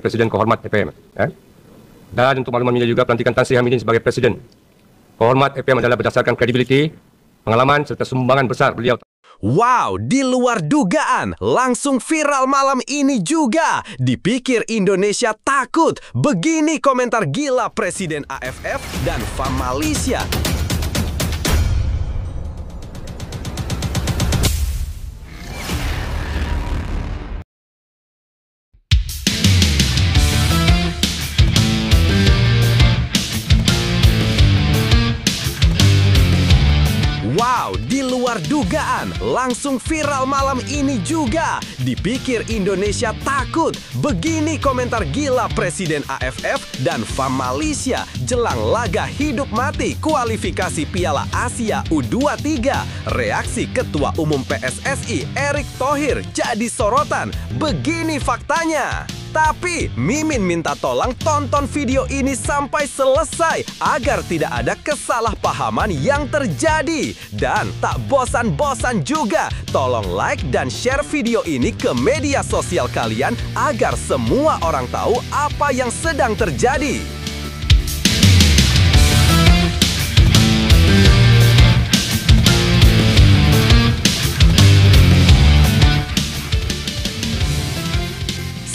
sebagai Presiden Kehormat FPM. Dan untuk maklumannya juga pelantikan Tan Sri Hamidin sebagai Presiden Kehormat FPM adalah berdasarkan kredibiliti, pengalaman serta sumbangan besar beliau. Wow, di luar dugaan, langsung viral malam ini juga. Dipikir Indonesia takut. Begini komentar gila Presiden AFF dan FAM Malaysia. Wow, di luar dugaan, langsung viral malam ini juga. Dipikir Indonesia takut. Begini komentar gila Presiden AFF dan FAM Malaysia jelang laga hidup mati kualifikasi Piala Asia U23. Reaksi Ketua Umum PSSI Erick Thohir jadi sorotan. Begini faktanya. Tapi Mimin minta tolong tonton video ini sampai selesai agar tidak ada kesalahpahaman yang terjadi. Dan tak bosan-bosan juga, tolong like dan share video ini ke media sosial kalian agar semua orang tahu apa yang sedang terjadi.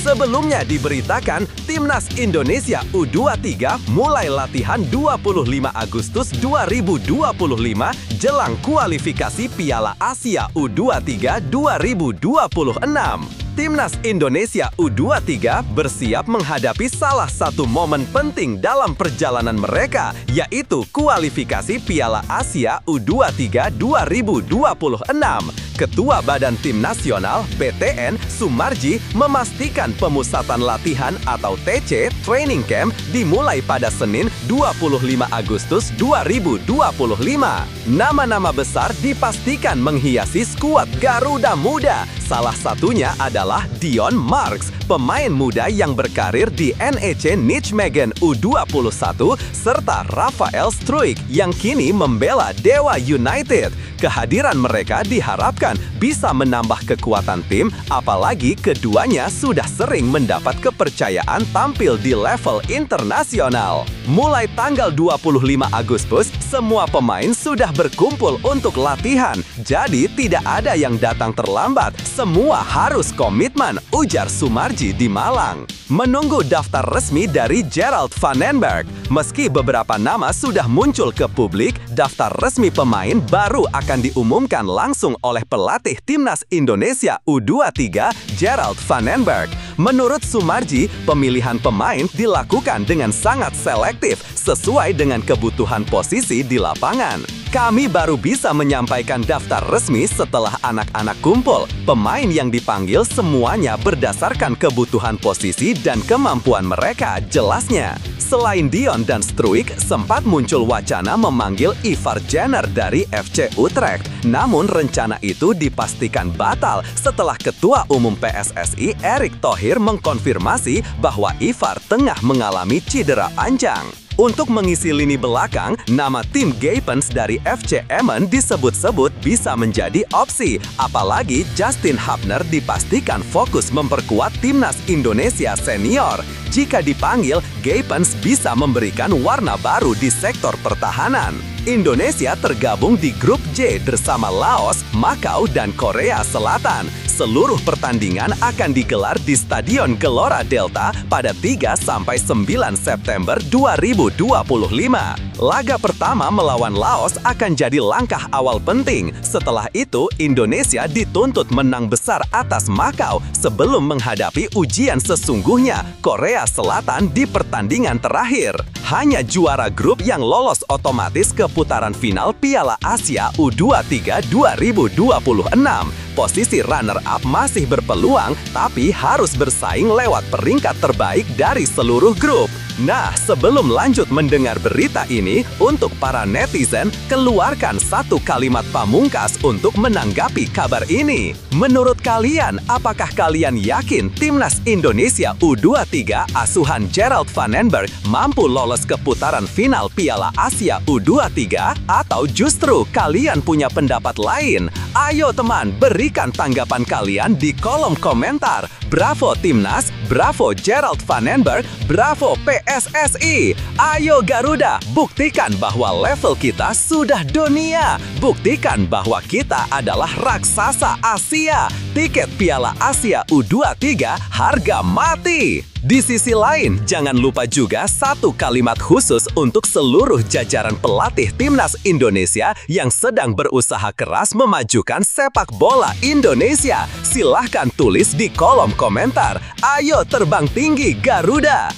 Sebelumnya diberitakan, Timnas Indonesia U23 mulai latihan 25 Agustus 2025 jelang kualifikasi Piala Asia U23 2026. Timnas Indonesia U23 bersiap menghadapi salah satu momen penting dalam perjalanan mereka, yaitu kualifikasi Piala Asia U23 2026. Ketua Badan Tim Nasional (BTN) Sumarji memastikan pemusatan latihan atau TC Training Camp dimulai pada Senin 25 Agustus 2025. Nama-nama besar dipastikan menghiasi skuad Garuda Muda. Salah satunya adalah Dion Marks, pemain muda yang berkarir di NEC Nijmegen U21, serta Rafael Struijk yang kini membela Dewa United. Kehadiran mereka diharapkan bisa menambah kekuatan tim, apalagi keduanya sudah sering mendapat kepercayaan tampil di level internasional. Mulai tanggal 25 Agustus, semua pemain sudah berkumpul untuk latihan, jadi tidak ada yang datang terlambat. Semua harus komitmen, ujar Sumarji di Malang. Menunggu daftar resmi dari Gerald Van den Berg. Meski beberapa nama sudah muncul ke publik, daftar resmi pemain baru akan diumumkan langsung oleh pelatih Timnas Indonesia U23, Gerald Van den Berg. Menurut Sumarji, pemilihan pemain dilakukan dengan sangat selektif sesuai dengan kebutuhan posisi di lapangan. Kami baru bisa menyampaikan daftar resmi setelah anak-anak kumpul. Pemain yang dipanggil semuanya berdasarkan kebutuhan posisi dan kemampuan mereka, jelasnya. Selain Dion dan Struijk, sempat muncul wacana memanggil Ivar Jenner dari FC Utrecht. Namun rencana itu dipastikan batal setelah Ketua Umum PSSI Erick Thohir mengkonfirmasi bahwa Ivar tengah mengalami cedera panjang. Untuk mengisi lini belakang, nama tim Gaypens dari FC Emmen disebut-sebut bisa menjadi opsi. Apalagi Justin Hubner dipastikan fokus memperkuat Timnas Indonesia senior. Jika dipanggil, Gaypens bisa memberikan warna baru di sektor pertahanan. Indonesia tergabung di grup J bersama Laos, Makau, dan Korea Selatan. Seluruh pertandingan akan digelar di Stadion Gelora Delta pada 3-9 September 2025. Laga pertama melawan Laos akan jadi langkah awal penting. Setelah itu, Indonesia dituntut menang besar atas Makau sebelum menghadapi ujian sesungguhnya Korea Selatan di pertandingan terakhir. Hanya juara grup yang lolos otomatis ke putaran final Piala Asia U23 2026. Posisi runner-up masih berpeluang, tapi harus bersaing lewat peringkat terbaik dari seluruh grup. Nah, sebelum lanjut mendengar berita ini, ini, untuk para netizen, keluarkan satu kalimat pamungkas untuk menanggapi kabar ini. Menurut kalian, apakah kalian yakin Timnas Indonesia U23 asuhan Gerald Van Enberg mampu lolos ke putaran final Piala Asia U23? Atau justru kalian punya pendapat lain? Ayo teman, berikan tanggapan kalian di kolom komentar. Bravo Timnas, bravo Gerald Van Enberg, bravo PSSI. Ayo Garuda, buktikan bahwa level kita sudah dunia. Buktikan bahwa kita adalah raksasa Asia. Tiket Piala Asia U23 harga mati. Di sisi lain, jangan lupa juga satu kalimat khusus untuk seluruh jajaran pelatih Timnas Indonesia yang sedang berusaha keras memajukan sepak bola Indonesia. Silahkan tulis di kolom komentar. Ayo terbang tinggi Garuda!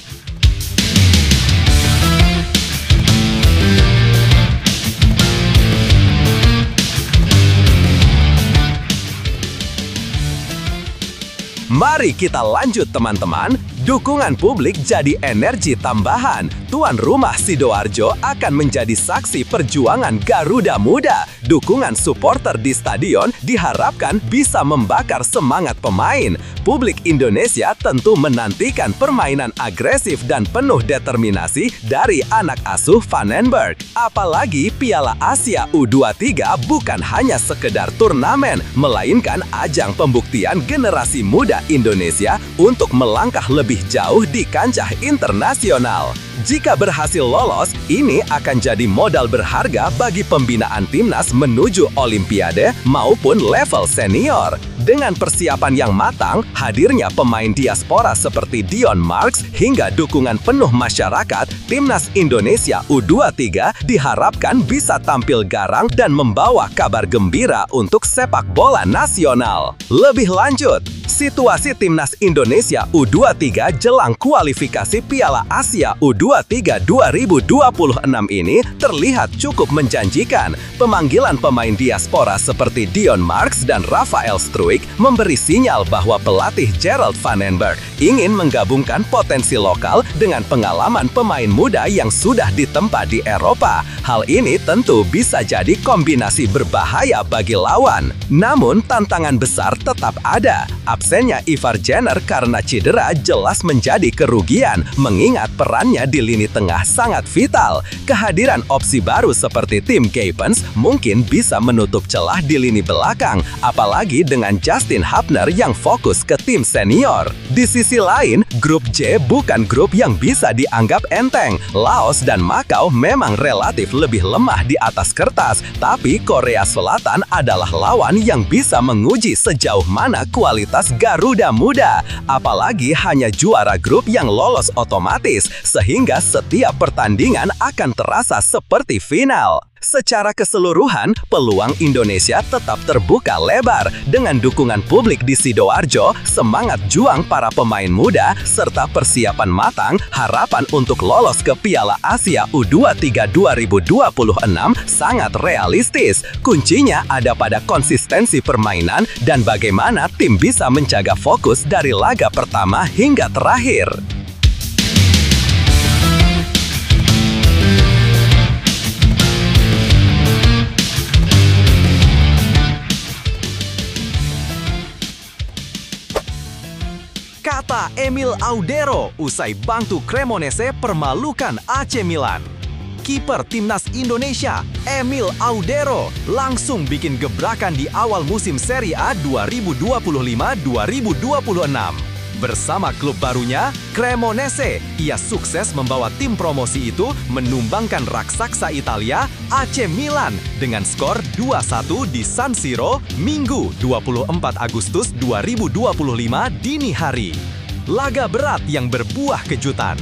Mari kita lanjut teman-teman. Dukungan publik jadi energi tambahan. Tuan rumah Sidoarjo akan menjadi saksi perjuangan Garuda Muda. Dukungan supporter di stadion diharapkan bisa membakar semangat pemain. Publik Indonesia tentu menantikan permainan agresif dan penuh determinasi dari anak asuh Van Enberg. Apalagi Piala Asia U23 bukan hanya sekedar turnamen, melainkan ajang pembuktian generasi muda Indonesia untuk melangkah lebih jauh di kancah internasional. Jika berhasil lolos, ini akan jadi modal berharga bagi pembinaan timnas menuju Olimpiade maupun level senior. Dengan persiapan yang matang, hadirnya pemain diaspora seperti Dion Marks hingga dukungan penuh masyarakat, Timnas Indonesia U23 diharapkan bisa tampil garang dan membawa kabar gembira untuk sepak bola nasional. Lebih lanjut, situasi Timnas Indonesia U23 jelang kualifikasi Piala Asia U23 2026 ini terlihat cukup menjanjikan. Pemanggilan pemain diaspora seperti Dion Marks dan Rafael Struijk memberi sinyal bahwa pelatih Gerald Van Enberg ingin menggabungkan potensi lokal dengan pengalaman pemain muda yang sudah ditempa di Eropa. Hal ini tentu bisa jadi kombinasi berbahaya bagi lawan. Namun tantangan besar tetap ada. Absennya Ivar Jenner karena cedera jelas menjadi kerugian, mengingat perannya di lini tengah sangat vital. Kehadiran opsi baru seperti Tim Gapens mungkin bisa menutup celah di lini belakang, apalagi dengan Justin Hubner yang fokus ke tim senior. Di sisi lain, grup J bukan grup yang bisa dianggap enteng. Laos dan Makau memang relatif lebih lemah di atas kertas, tapi Korea Selatan adalah lawan yang bisa menguji sejauh mana kualitas Garuda Muda. Apalagi hanya juara grup yang lolos otomatis, sehingga setiap pertandingan akan terasa seperti final. Secara keseluruhan, peluang Indonesia tetap terbuka lebar dengan dukungan publik di Sidoarjo, semangat juang para pemain muda, serta persiapan matang. Harapan untuk lolos ke Piala Asia U23 2026 sangat realistis. Kuncinya ada pada konsistensi permainan dan bagaimana tim bisa menjaga fokus dari laga pertama hingga terakhir. Kata Emil Audero usai bantu Cremonese permalukan AC Milan. Kiper Timnas Indonesia, Emil Audero, langsung bikin gebrakan di awal musim Serie A 2025-2026. Bersama klub barunya, Cremonese, ia sukses membawa tim promosi itu menumbangkan raksasa Italia, AC Milan, dengan skor 2-1 di San Siro, Minggu 24 Agustus 2025 dini hari. Laga berat yang berbuah kejutan.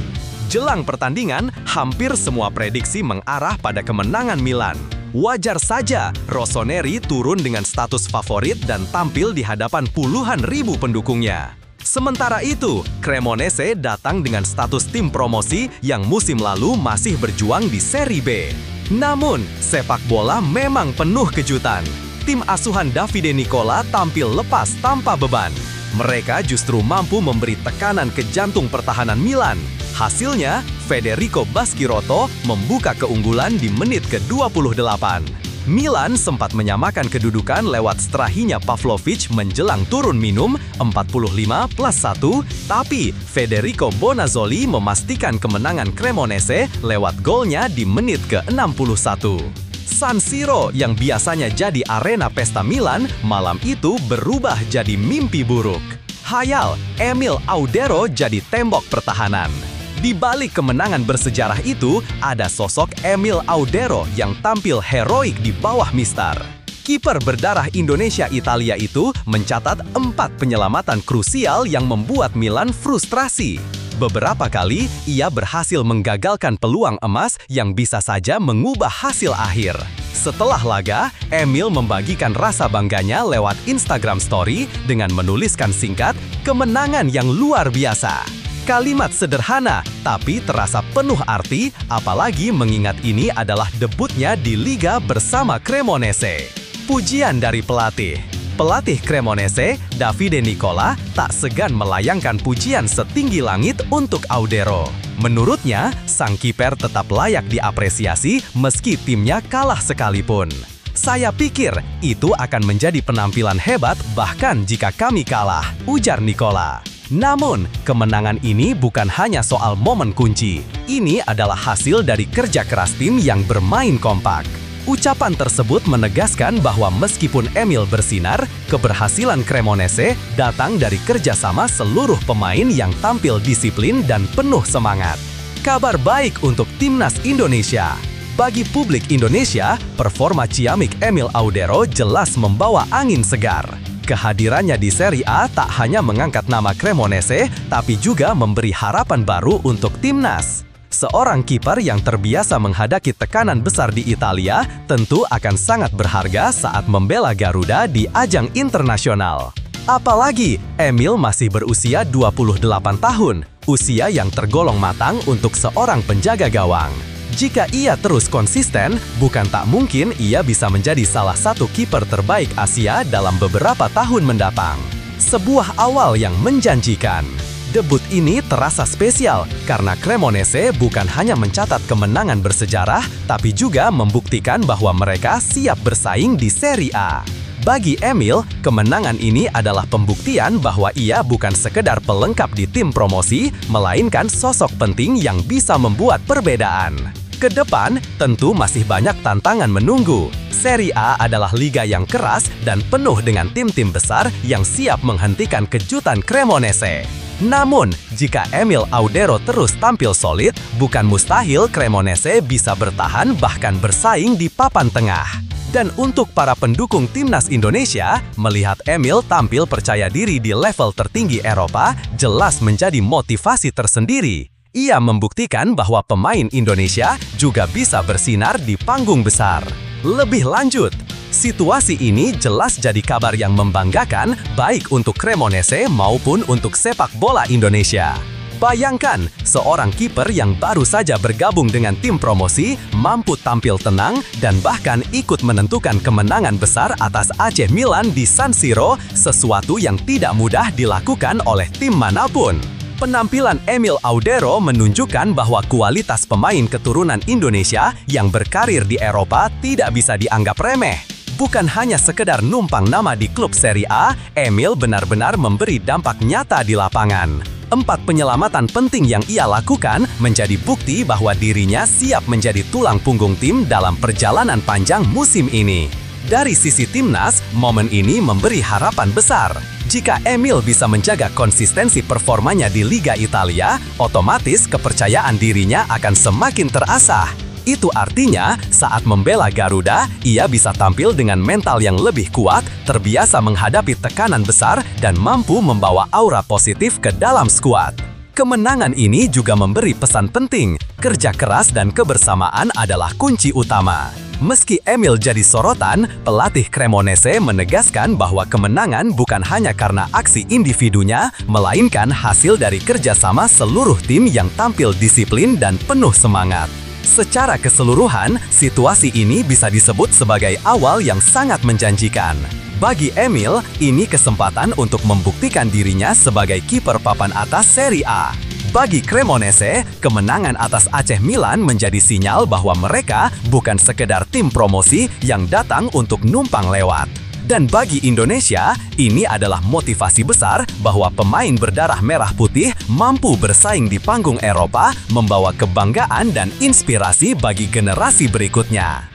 Jelang pertandingan, hampir semua prediksi mengarah pada kemenangan Milan. Wajar saja, Rossoneri turun dengan status favorit dan tampil di hadapan puluhan ribu pendukungnya. Sementara itu, Cremonese datang dengan status tim promosi yang musim lalu masih berjuang di Serie B. Namun, sepak bola memang penuh kejutan. Tim asuhan Davide Nicola tampil lepas tanpa beban. Mereka justru mampu memberi tekanan ke jantung pertahanan Milan. Hasilnya, Federico Baschirotto membuka keunggulan di menit ke-28. Milan sempat menyamakan kedudukan lewat strahinya Pavlovic menjelang turun minum 45+1, tapi Federico Bonazzoli memastikan kemenangan Cremonese lewat golnya di menit ke-61. San Siro yang biasanya jadi arena pesta Milan, malam itu berubah jadi mimpi buruk. Hayal, Emil Audero jadi tembok pertahanan. Di balik kemenangan bersejarah itu, ada sosok Emil Audero yang tampil heroik di bawah Mister. Kiper berdarah Indonesia-Italia itu mencatat 4 penyelamatan krusial yang membuat Milan frustrasi. Beberapa kali, ia berhasil menggagalkan peluang emas yang bisa saja mengubah hasil akhir. Setelah laga, Emil membagikan rasa bangganya lewat Instagram Story dengan menuliskan singkat, "Kemenangan yang luar biasa." Kalimat sederhana, tapi terasa penuh arti, apalagi mengingat ini adalah debutnya di Liga bersama Cremonese. Pujian dari pelatih. Pelatih Cremonese, Davide Nicola, tak segan melayangkan pujian setinggi langit untuk Audero. Menurutnya, sang kiper tetap layak diapresiasi meski timnya kalah sekalipun. "Saya pikir itu akan menjadi penampilan hebat bahkan jika kami kalah," ujar Nicola. Namun, kemenangan ini bukan hanya soal momen kunci. Ini adalah hasil dari kerja keras tim yang bermain kompak. Ucapan tersebut menegaskan bahwa meskipun Emil bersinar, keberhasilan Cremonese datang dari kerjasama seluruh pemain yang tampil disiplin dan penuh semangat. Kabar baik untuk Timnas Indonesia. Bagi publik Indonesia, performa ciamik Emil Audero jelas membawa angin segar. Kehadirannya di Serie A tak hanya mengangkat nama Cremonese, tapi juga memberi harapan baru untuk timnas. Seorang kiper yang terbiasa menghadapi tekanan besar di Italia tentu akan sangat berharga saat membela Garuda di ajang internasional. Apalagi, Emil masih berusia 28 tahun, usia yang tergolong matang untuk seorang penjaga gawang. Jika ia terus konsisten, bukan tak mungkin ia bisa menjadi salah satu kiper terbaik Asia dalam beberapa tahun mendatang. Sebuah awal yang menjanjikan. Debut ini terasa spesial karena Cremonese bukan hanya mencatat kemenangan bersejarah, tapi juga membuktikan bahwa mereka siap bersaing di Serie A. Bagi Emil, kemenangan ini adalah pembuktian bahwa ia bukan sekedar pelengkap di tim promosi, melainkan sosok penting yang bisa membuat perbedaan. Kedepan, tentu masih banyak tantangan menunggu. Serie A adalah liga yang keras dan penuh dengan tim-tim besar yang siap menghentikan kejutan Cremonese. Namun, jika Emil Audero terus tampil solid, bukan mustahil Cremonese bisa bertahan bahkan bersaing di papan tengah. Dan untuk para pendukung Timnas Indonesia, melihat Emil tampil percaya diri di level tertinggi Eropa jelas menjadi motivasi tersendiri. Ia membuktikan bahwa pemain Indonesia juga bisa bersinar di panggung besar. Lebih lanjut, situasi ini jelas jadi kabar yang membanggakan baik untuk Cremonese maupun untuk sepak bola Indonesia. Bayangkan, seorang kiper yang baru saja bergabung dengan tim promosi mampu tampil tenang dan bahkan ikut menentukan kemenangan besar atas AC Milan di San Siro, sesuatu yang tidak mudah dilakukan oleh tim manapun. Penampilan Emil Audero menunjukkan bahwa kualitas pemain keturunan Indonesia yang berkarir di Eropa tidak bisa dianggap remeh. Bukan hanya sekedar numpang nama di klub Serie A, Emil benar-benar memberi dampak nyata di lapangan. 4 penyelamatan penting yang ia lakukan menjadi bukti bahwa dirinya siap menjadi tulang punggung tim dalam perjalanan panjang musim ini. Dari sisi timnas, momen ini memberi harapan besar. Jika Emil bisa menjaga konsistensi performanya di Liga Italia, otomatis kepercayaan dirinya akan semakin terasah. Itu artinya, saat membela Garuda, ia bisa tampil dengan mental yang lebih kuat, terbiasa menghadapi tekanan besar, dan mampu membawa aura positif ke dalam skuad. Kemenangan ini juga memberi pesan penting, kerja keras dan kebersamaan adalah kunci utama. Meski Emil jadi sorotan, pelatih Cremonese menegaskan bahwa kemenangan bukan hanya karena aksi individunya, melainkan hasil dari kerjasama seluruh tim yang tampil disiplin dan penuh semangat. Secara keseluruhan, situasi ini bisa disebut sebagai awal yang sangat menjanjikan. Bagi Emil, ini kesempatan untuk membuktikan dirinya sebagai kiper papan atas Serie A. Bagi Cremonese, kemenangan atas AC Milan menjadi sinyal bahwa mereka bukan sekedar tim promosi yang datang untuk numpang lewat. Dan bagi Indonesia, ini adalah motivasi besar bahwa pemain berdarah merah putih mampu bersaing di panggung Eropa, membawa kebanggaan dan inspirasi bagi generasi berikutnya.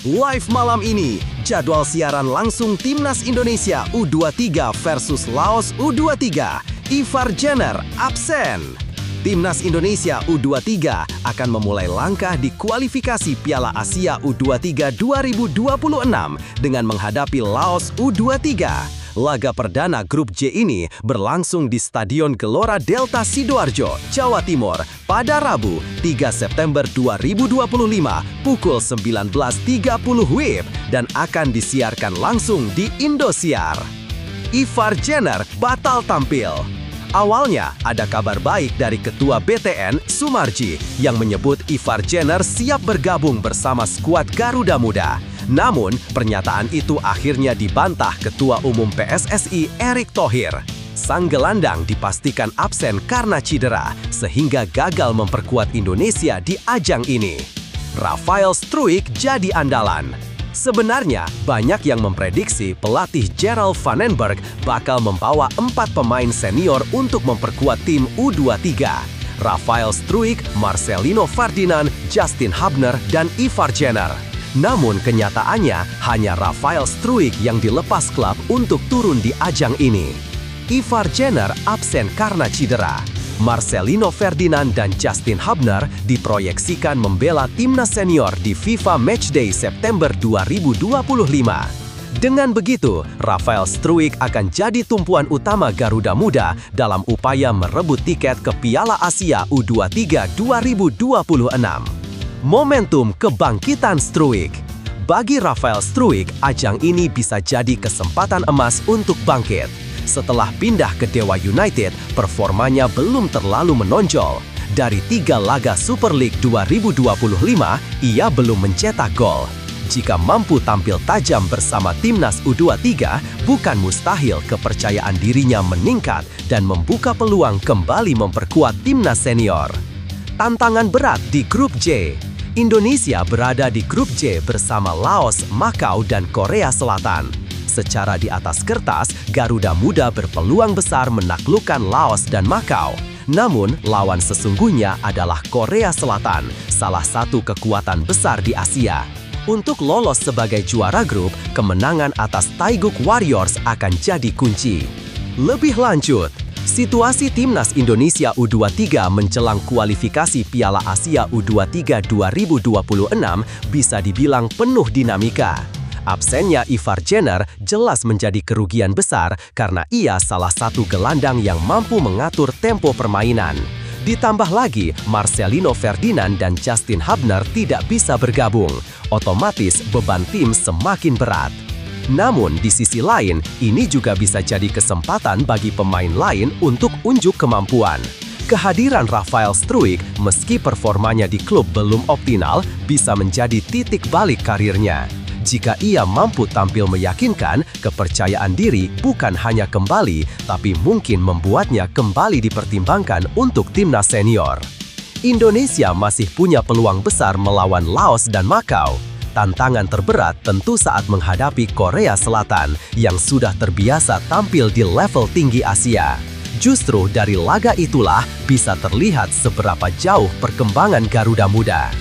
Live malam ini, jadwal siaran langsung Timnas Indonesia U23 versus Laos U23. Ivar Jenner absen. Timnas Indonesia U23 akan memulai langkah di kualifikasi Piala Asia U23 2026 dengan menghadapi Laos U23. Laga perdana grup J ini berlangsung di Stadion Gelora Delta Sidoarjo, Jawa Timur pada Rabu 3 September 2025 pukul 19.30 WIB dan akan disiarkan langsung di Indosiar. Ivar Jenner batal tampil. Awalnya, ada kabar baik dari Ketua BTN, Sumarji, yang menyebut Ivar Jenner siap bergabung bersama skuad Garuda Muda. Namun, pernyataan itu akhirnya dibantah Ketua Umum PSSI, Erick Thohir. Sang gelandang dipastikan absen karena cedera, sehingga gagal memperkuat Indonesia di ajang ini. Rafael Struijk jadi andalan. Sebenarnya, banyak yang memprediksi pelatih Gerald Van den Berg bakal membawa 4 pemain senior untuk memperkuat tim U23. Rafael Struijk, Marcelino Ferdinand, Justin Hubner, dan Ivar Jenner. Namun kenyataannya, hanya Rafael Struijk yang dilepas klub untuk turun di ajang ini. Ivar Jenner absen karena cedera. Marcelino Ferdinand dan Justin Hubner diproyeksikan membela timnas senior di FIFA Matchday September 2025. Dengan begitu, Rafael Struijk akan jadi tumpuan utama Garuda Muda dalam upaya merebut tiket ke Piala Asia U23 2026. Momentum kebangkitan Struijk. Bagi Rafael Struijk, ajang ini bisa jadi kesempatan emas untuk bangkit. Setelah pindah ke Dewa United, performanya belum terlalu menonjol. Dari 3 laga Super League 2025, ia belum mencetak gol. Jika mampu tampil tajam bersama Timnas U23, bukan mustahil kepercayaan dirinya meningkat dan membuka peluang kembali memperkuat timnas senior. Tantangan berat di Grup J. Indonesia berada di Grup J bersama Laos, Makau, dan Korea Selatan. Secara di atas kertas, Garuda Muda berpeluang besar menaklukkan Laos dan Makau. Namun, lawan sesungguhnya adalah Korea Selatan, salah satu kekuatan besar di Asia. Untuk lolos sebagai juara grup, kemenangan atas Taeguk Warriors akan jadi kunci. Lebih lanjut, situasi Timnas Indonesia U23 menjelang kualifikasi Piala Asia U23 2026 bisa dibilang penuh dinamika. Absennya Ivar Jenner jelas menjadi kerugian besar karena ia salah satu gelandang yang mampu mengatur tempo permainan. Ditambah lagi, Marcelino Ferdinand dan Justin Hubner tidak bisa bergabung. Otomatis beban tim semakin berat. Namun di sisi lain, ini juga bisa jadi kesempatan bagi pemain lain untuk unjuk kemampuan. Kehadiran Rafael Struijk, meski performanya di klub belum optimal, bisa menjadi titik balik karirnya. Jika ia mampu tampil meyakinkan, kepercayaan diri bukan hanya kembali, tapi mungkin membuatnya kembali dipertimbangkan untuk timnas senior. Indonesia masih punya peluang besar melawan Laos dan Makau. Tantangan terberat tentu saat menghadapi Korea Selatan yang sudah terbiasa tampil di level tinggi Asia. Justru dari laga itulah bisa terlihat seberapa jauh perkembangan Garuda Muda.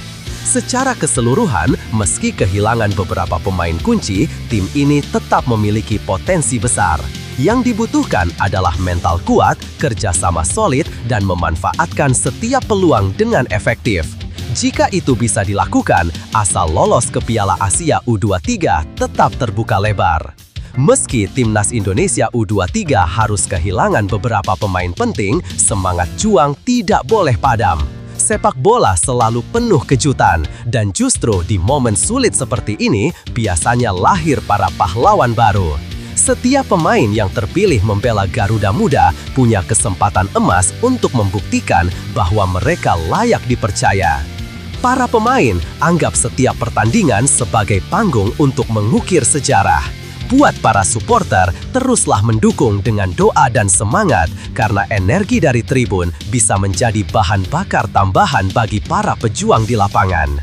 Secara keseluruhan, meski kehilangan beberapa pemain kunci, tim ini tetap memiliki potensi besar. Yang dibutuhkan adalah mental kuat, kerjasama solid, dan memanfaatkan setiap peluang dengan efektif. Jika itu bisa dilakukan, asal lolos ke Piala Asia U23 tetap terbuka lebar. Meski Timnas Indonesia U23 harus kehilangan beberapa pemain penting, semangat juang tidak boleh padam. Sepak bola selalu penuh kejutan, dan justru di momen sulit seperti ini, biasanya lahir para pahlawan baru. Setiap pemain yang terpilih membela Garuda Muda punya kesempatan emas untuk membuktikan bahwa mereka layak dipercaya. Para pemain anggap setiap pertandingan sebagai panggung untuk mengukir sejarah. Buat para supporter, teruslah mendukung dengan doa dan semangat karena energi dari tribun bisa menjadi bahan bakar tambahan bagi para pejuang di lapangan.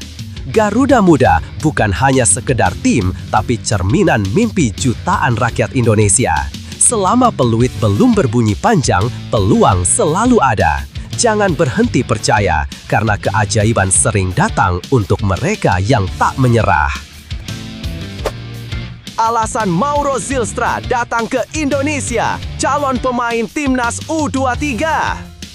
Garuda Muda bukan hanya sekedar tim, tapi cerminan mimpi jutaan rakyat Indonesia. Selama peluit belum berbunyi panjang, peluang selalu ada. Jangan berhenti percaya, karena keajaiban sering datang untuk mereka yang tak menyerah. Alasan Mauro Zylstra datang ke Indonesia, calon pemain Timnas U23.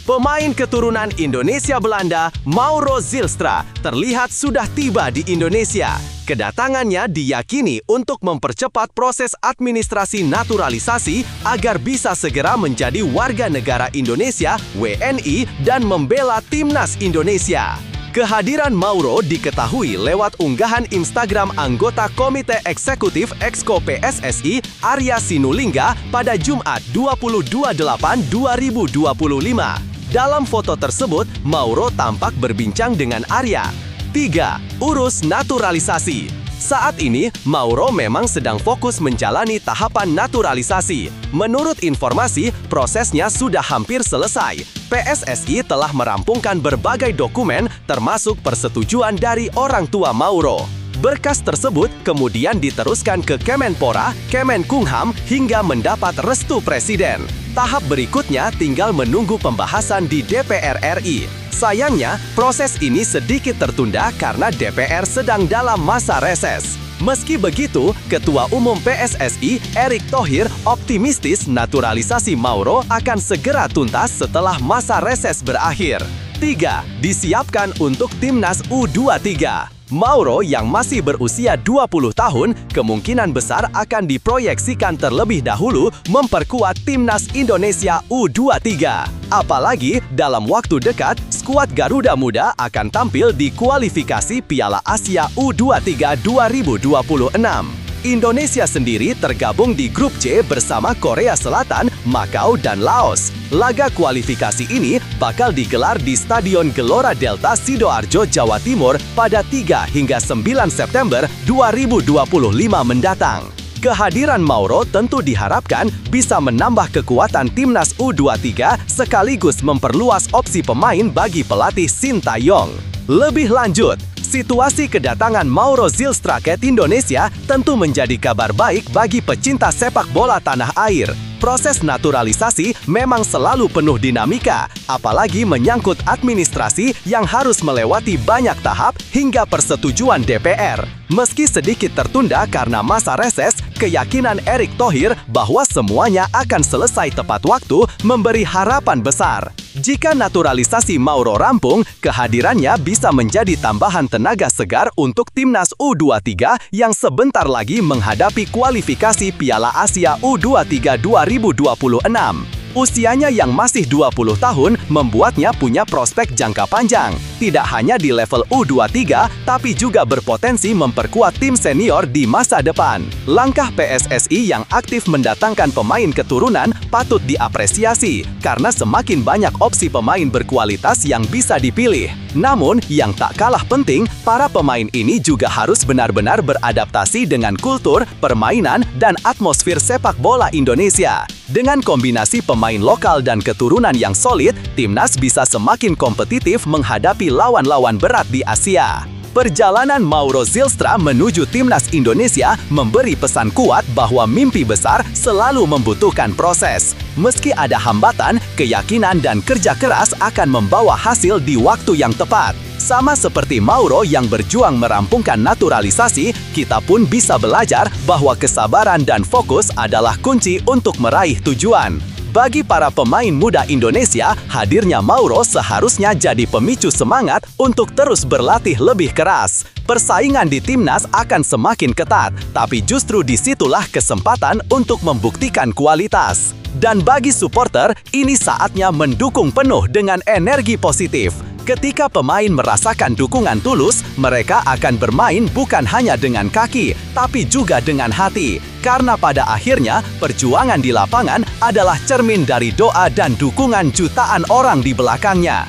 Pemain keturunan Indonesia Belanda, Mauro Zylstra, terlihat sudah tiba di Indonesia. Kedatangannya diyakini untuk mempercepat proses administrasi naturalisasi agar bisa segera menjadi warga negara Indonesia, WNI, dan membela Timnas Indonesia. Kehadiran Mauro diketahui lewat unggahan Instagram anggota Komite Eksekutif Exco PSSI, Arya Sinulinga, pada Jumat 22/8/2025. Dalam foto tersebut, Mauro tampak berbincang dengan Arya. 3. Urus naturalisasi. Saat ini, Mauro memang sedang fokus menjalani tahapan naturalisasi. Menurut informasi, prosesnya sudah hampir selesai. PSSI telah merampungkan berbagai dokumen, termasuk persetujuan dari orang tua Mauro. Berkas tersebut kemudian diteruskan ke Kemenpora, Kemenkumham, hingga mendapat restu Presiden. Tahap berikutnya tinggal menunggu pembahasan di DPR RI. Sayangnya, proses ini sedikit tertunda karena DPR sedang dalam masa reses. Meski begitu, Ketua Umum PSSI, Erick Thohir, optimistis naturalisasi Mauro akan segera tuntas setelah masa reses berakhir. 3. Disiapkan untuk Timnas U23. Mauro yang masih berusia 20 tahun kemungkinan besar akan diproyeksikan terlebih dahulu memperkuat Timnas Indonesia U23. Apalagi dalam waktu dekat, skuad Garuda Muda akan tampil di kualifikasi Piala Asia U23 2026. Indonesia sendiri tergabung di grup C bersama Korea Selatan, Makau, dan Laos. Laga kualifikasi ini bakal digelar di Stadion Gelora Delta Sidoarjo, Jawa Timur pada 3 hingga 9 September 2025 mendatang. Kehadiran Mauro tentu diharapkan bisa menambah kekuatan Timnas U23 sekaligus memperluas opsi pemain bagi pelatih Sintayong. Lebih lanjut, situasi kedatangan Mauro Zylstra ke Indonesia tentu menjadi kabar baik bagi pecinta sepak bola tanah air. Proses naturalisasi memang selalu penuh dinamika, apalagi menyangkut administrasi yang harus melewati banyak tahap hingga persetujuan DPR. Meski sedikit tertunda karena masa reses, keyakinan Erick Thohir bahwa semuanya akan selesai tepat waktu memberi harapan besar. Jika naturalisasi Mauro rampung, kehadirannya bisa menjadi tambahan tenaga segar untuk Timnas U23 yang sebentar lagi menghadapi kualifikasi Piala Asia U23 2026. Usianya yang masih 20 tahun membuatnya punya prospek jangka panjang. Tidak hanya di level U23, tapi juga berpotensi memperkuat tim senior di masa depan. Langkah PSSI yang aktif mendatangkan pemain keturunan patut diapresiasi, karena semakin banyak opsi pemain berkualitas yang bisa dipilih. Namun, yang tak kalah penting, para pemain ini juga harus benar-benar beradaptasi dengan kultur, permainan, dan atmosfer sepak bola Indonesia. Dengan kombinasi pemain lokal dan keturunan yang solid, Timnas bisa semakin kompetitif menghadapi lawan-lawan berat di Asia. Perjalanan Mauro Zylstra menuju Timnas Indonesia memberi pesan kuat bahwa mimpi besar selalu membutuhkan proses. Meski ada hambatan, keyakinan dan kerja keras akan membawa hasil di waktu yang tepat. Sama seperti Mauro yang berjuang merampungkan naturalisasi, kita pun bisa belajar bahwa kesabaran dan fokus adalah kunci untuk meraih tujuan. Bagi para pemain muda Indonesia, hadirnya Mauro seharusnya jadi pemicu semangat untuk terus berlatih lebih keras. Persaingan di Timnas akan semakin ketat, tapi justru disitulah kesempatan untuk membuktikan kualitas. Dan bagi supporter, ini saatnya mendukung penuh dengan energi positif. Ketika pemain merasakan dukungan tulus, mereka akan bermain bukan hanya dengan kaki, tapi juga dengan hati. Karena pada akhirnya, perjuangan di lapangan adalah cermin dari doa dan dukungan jutaan orang di belakangnya.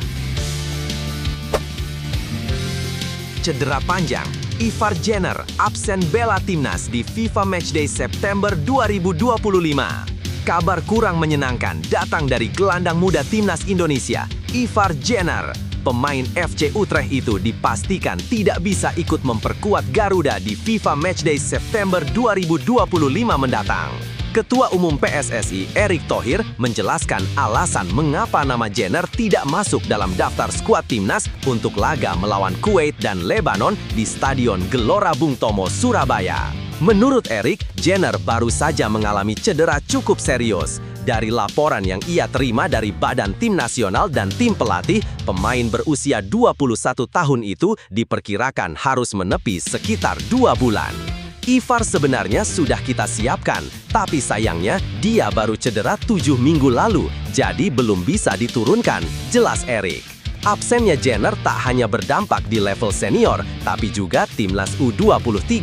Cedera panjang Ivar Jenner absen bela timnas di FIFA Matchday September 2025. Kabar kurang menyenangkan datang dari gelandang muda timnas Indonesia, Ivar Jenner. Pemain FC Utrecht itu dipastikan tidak bisa ikut memperkuat Garuda di FIFA Matchday September 2025 mendatang. Ketua Umum PSSI Erick Thohir menjelaskan alasan mengapa nama Jenner tidak masuk dalam daftar skuad timnas untuk laga melawan Kuwait dan Lebanon di Stadion Gelora Bung Tomo, Surabaya. Menurut Erick, Jenner baru saja mengalami cedera cukup serius. Dari laporan yang ia terima dari Badan Tim Nasional dan tim pelatih, pemain berusia 21 tahun itu diperkirakan harus menepi sekitar 2 bulan. Ivar sebenarnya sudah kita siapkan, tapi sayangnya dia baru cedera 7 minggu lalu, jadi belum bisa diturunkan, jelas Erick. Absennya Jenner tak hanya berdampak di level senior, tapi juga timnas U23.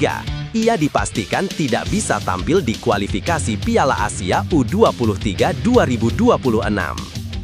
Ia dipastikan tidak bisa tampil di kualifikasi Piala Asia U23 2026.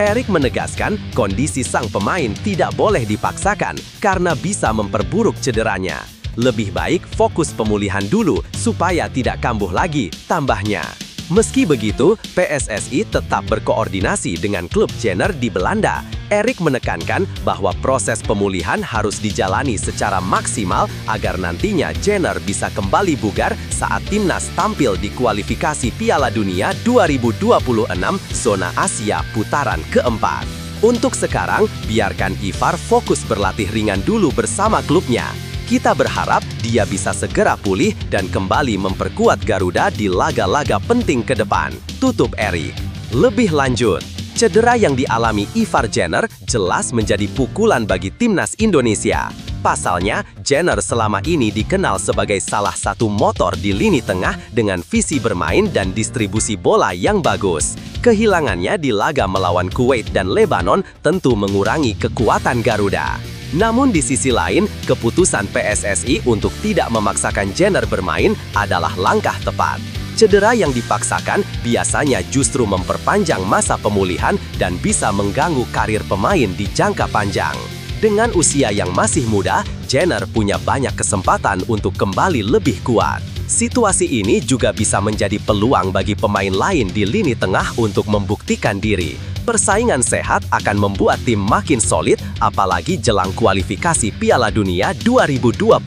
Erick menegaskan kondisi sang pemain tidak boleh dipaksakan karena bisa memperburuk cederanya. Lebih baik fokus pemulihan dulu supaya tidak kambuh lagi, tambahnya. Meski begitu, PSSI tetap berkoordinasi dengan klub Jenner di Belanda. Erick menekankan bahwa proses pemulihan harus dijalani secara maksimal agar nantinya Jenner bisa kembali bugar saat timnas tampil di kualifikasi Piala Dunia 2026 zona Asia putaran keempat. Untuk sekarang, biarkan Ivar fokus berlatih ringan dulu bersama klubnya. Kita berharap dia bisa segera pulih dan kembali memperkuat Garuda di laga-laga penting ke depan. Tutup Erick. Lebih lanjut, cedera yang dialami Ivar Jenner jelas menjadi pukulan bagi timnas Indonesia. Pasalnya, Jenner selama ini dikenal sebagai salah satu motor di lini tengah dengan visi bermain dan distribusi bola yang bagus. Kehilangannya di laga melawan Kuwait dan Lebanon tentu mengurangi kekuatan Garuda. Namun di sisi lain, keputusan PSSI untuk tidak memaksakan Jenner bermain adalah langkah tepat. Cedera yang dipaksakan biasanya justru memperpanjang masa pemulihan dan bisa mengganggu karir pemain di jangka panjang. Dengan usia yang masih muda, Jenner punya banyak kesempatan untuk kembali lebih kuat. Situasi ini juga bisa menjadi peluang bagi pemain lain di lini tengah untuk membuktikan diri. Persaingan sehat akan membuat tim makin solid, apalagi jelang kualifikasi Piala Dunia 2026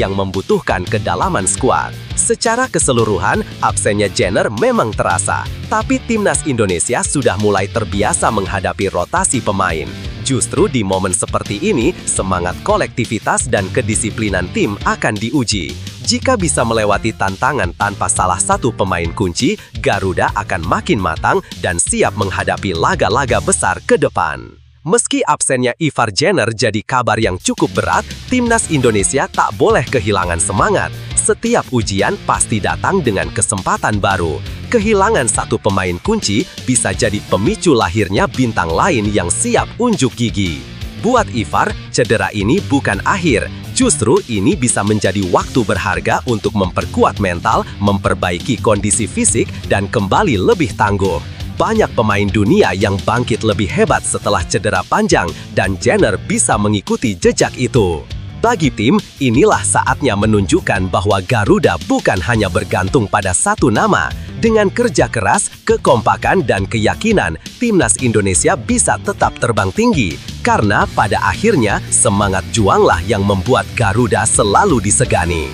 yang membutuhkan kedalaman skuad. Secara keseluruhan, absennya Jenner memang terasa, tapi timnas Indonesia sudah mulai terbiasa menghadapi rotasi pemain. Justru di momen seperti ini, semangat kolektivitas dan kedisiplinan tim akan diuji. Jika bisa melewati tantangan tanpa salah satu pemain kunci, Garuda akan makin matang dan siap menghadapi laga-laga besar ke depan. Meski absennya Ivar Jenner jadi kabar yang cukup berat, timnas Indonesia tak boleh kehilangan semangat. Setiap ujian pasti datang dengan kesempatan baru. Kehilangan satu pemain kunci bisa jadi pemicu lahirnya bintang lain yang siap unjuk gigi. Buat Ivar, cedera ini bukan akhir. Justru ini bisa menjadi waktu berharga untuk memperkuat mental, memperbaiki kondisi fisik, dan kembali lebih tangguh. Banyak pemain dunia yang bangkit lebih hebat setelah cedera panjang, dan Jenner bisa mengikuti jejak itu. Bagi tim, inilah saatnya menunjukkan bahwa Garuda bukan hanya bergantung pada satu nama. Dengan kerja keras, kekompakan, dan keyakinan, timnas Indonesia bisa tetap terbang tinggi. Karena pada akhirnya, semangat juanglah yang membuat Garuda selalu disegani.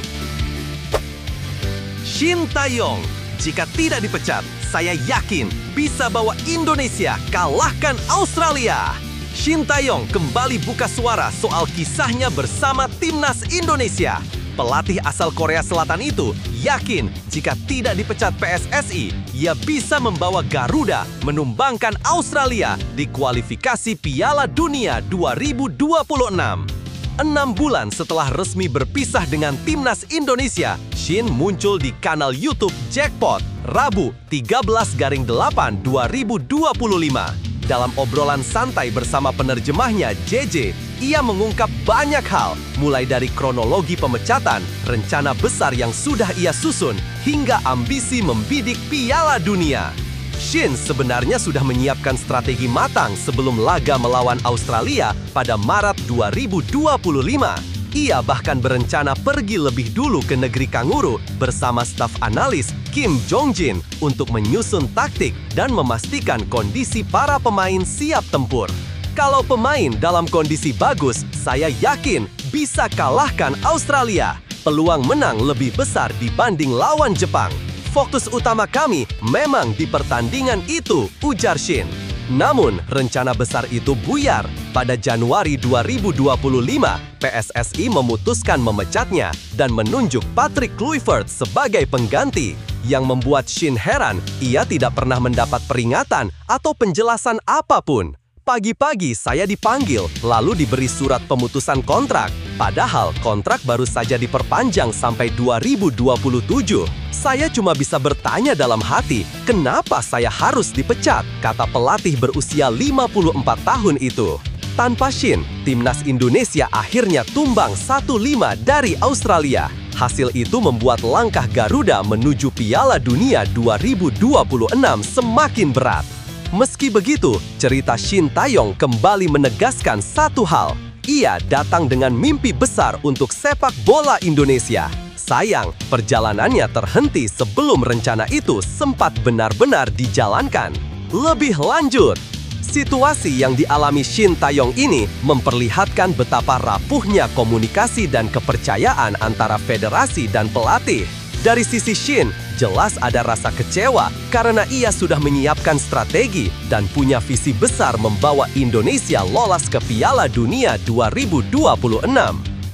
Shin Tae-yong, jika tidak dipecat, saya yakin bisa bawa Indonesia kalahkan Australia. Shin Tae-yong kembali buka suara soal kisahnya bersama timnas Indonesia. Pelatih asal Korea Selatan itu yakin jika tidak dipecat PSSI, ia bisa membawa Garuda menumbangkan Australia di kualifikasi Piala Dunia 2026. 6 bulan setelah resmi berpisah dengan timnas Indonesia, Shin muncul di kanal YouTube Jackpot, Rabu 13/8/2025. Dalam obrolan santai bersama penerjemahnya, JJ, ia mengungkap banyak hal, mulai dari kronologi pemecatan, rencana besar yang sudah ia susun, hingga ambisi membidik Piala Dunia. Shin sebenarnya sudah menyiapkan strategi matang sebelum laga melawan Australia pada Maret 2025. Ia bahkan berencana pergi lebih dulu ke negeri kanguru bersama staf analis Kim Jong-jin untuk menyusun taktik dan memastikan kondisi para pemain siap tempur. Kalau pemain dalam kondisi bagus, saya yakin bisa kalahkan Australia. Peluang menang lebih besar dibanding lawan Jepang. Fokus utama kami memang di pertandingan itu, ujar Shin. Namun, rencana besar itu buyar. Pada Januari 2025, PSSI memutuskan memecatnya dan menunjuk Patrick Kluivert sebagai pengganti. Yang membuat Shin heran, ia tidak pernah mendapat peringatan atau penjelasan apapun. Pagi-pagi saya dipanggil, lalu diberi surat pemutusan kontrak. Padahal kontrak baru saja diperpanjang sampai 2027. Saya cuma bisa bertanya dalam hati, kenapa saya harus dipecat? Kata pelatih berusia 54 tahun itu. Tanpa Shin, timnas Indonesia akhirnya tumbang 1-5 dari Australia. Hasil itu membuat langkah Garuda menuju Piala Dunia 2026 semakin berat. Meski begitu, cerita Shin Taeyong kembali menegaskan satu hal. Ia datang dengan mimpi besar untuk sepak bola Indonesia. Sayang, perjalanannya terhenti sebelum rencana itu sempat benar-benar dijalankan. Lebih lanjut, situasi yang dialami Shin Taeyong ini memperlihatkan betapa rapuhnya komunikasi dan kepercayaan antara federasi dan pelatih. Dari sisi Shin, jelas ada rasa kecewa karena ia sudah menyiapkan strategi dan punya visi besar membawa Indonesia lolos ke Piala Dunia 2026.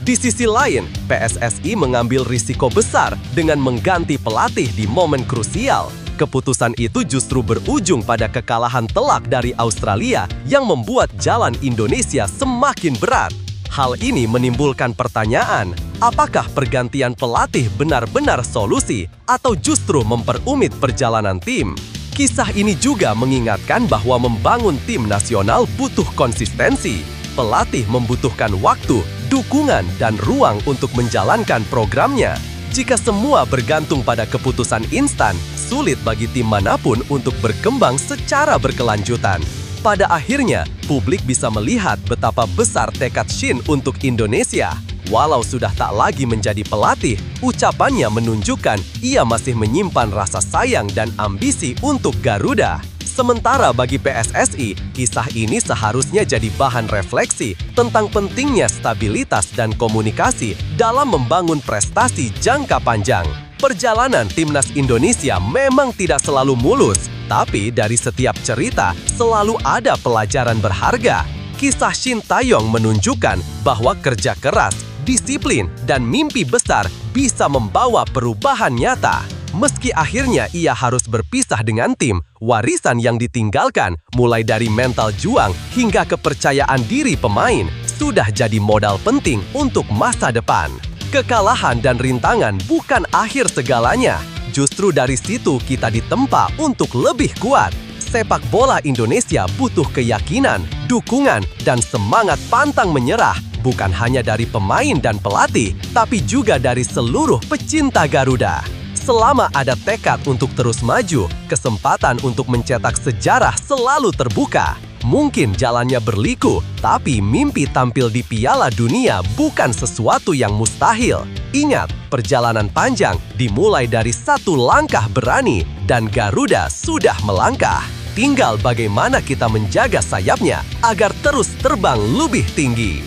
Di sisi lain, PSSI mengambil risiko besar dengan mengganti pelatih di momen krusial. Keputusan itu justru berujung pada kekalahan telak dari Australia yang membuat jalan Indonesia semakin berat. Hal ini menimbulkan pertanyaan, apakah pergantian pelatih benar-benar solusi atau justru memperumit perjalanan tim? Kisah ini juga mengingatkan bahwa membangun tim nasional butuh konsistensi. Pelatih membutuhkan waktu, dukungan, dan ruang untuk menjalankan programnya. Jika semua bergantung pada keputusan instan, sulit bagi tim manapun untuk berkembang secara berkelanjutan. Pada akhirnya, publik bisa melihat betapa besar tekad Shin untuk Indonesia. Walau sudah tak lagi menjadi pelatih, ucapannya menunjukkan ia masih menyimpan rasa sayang dan ambisi untuk Garuda. Sementara bagi PSSI, kisah ini seharusnya jadi bahan refleksi tentang pentingnya stabilitas dan komunikasi dalam membangun prestasi jangka panjang. Perjalanan timnas Indonesia memang tidak selalu mulus, tapi dari setiap cerita selalu ada pelajaran berharga. Kisah Shin Taeyong menunjukkan bahwa kerja keras, disiplin, dan mimpi besar bisa membawa perubahan nyata. Meski akhirnya ia harus berpisah dengan tim, warisan yang ditinggalkan, mulai dari mental juang hingga kepercayaan diri pemain, sudah jadi modal penting untuk masa depan. Kekalahan dan rintangan bukan akhir segalanya. Justru dari situ kita ditempa untuk lebih kuat. Sepak bola Indonesia butuh keyakinan, dukungan, dan semangat pantang menyerah, bukan hanya dari pemain dan pelatih, tapi juga dari seluruh pecinta Garuda. Selama ada tekad untuk terus maju, kesempatan untuk mencetak sejarah selalu terbuka. Mungkin jalannya berliku, tapi mimpi tampil di Piala Dunia bukan sesuatu yang mustahil. Ingat, perjalanan panjang dimulai dari satu langkah berani, dan Garuda sudah melangkah. Tinggal bagaimana kita menjaga sayapnya agar terus terbang lebih tinggi.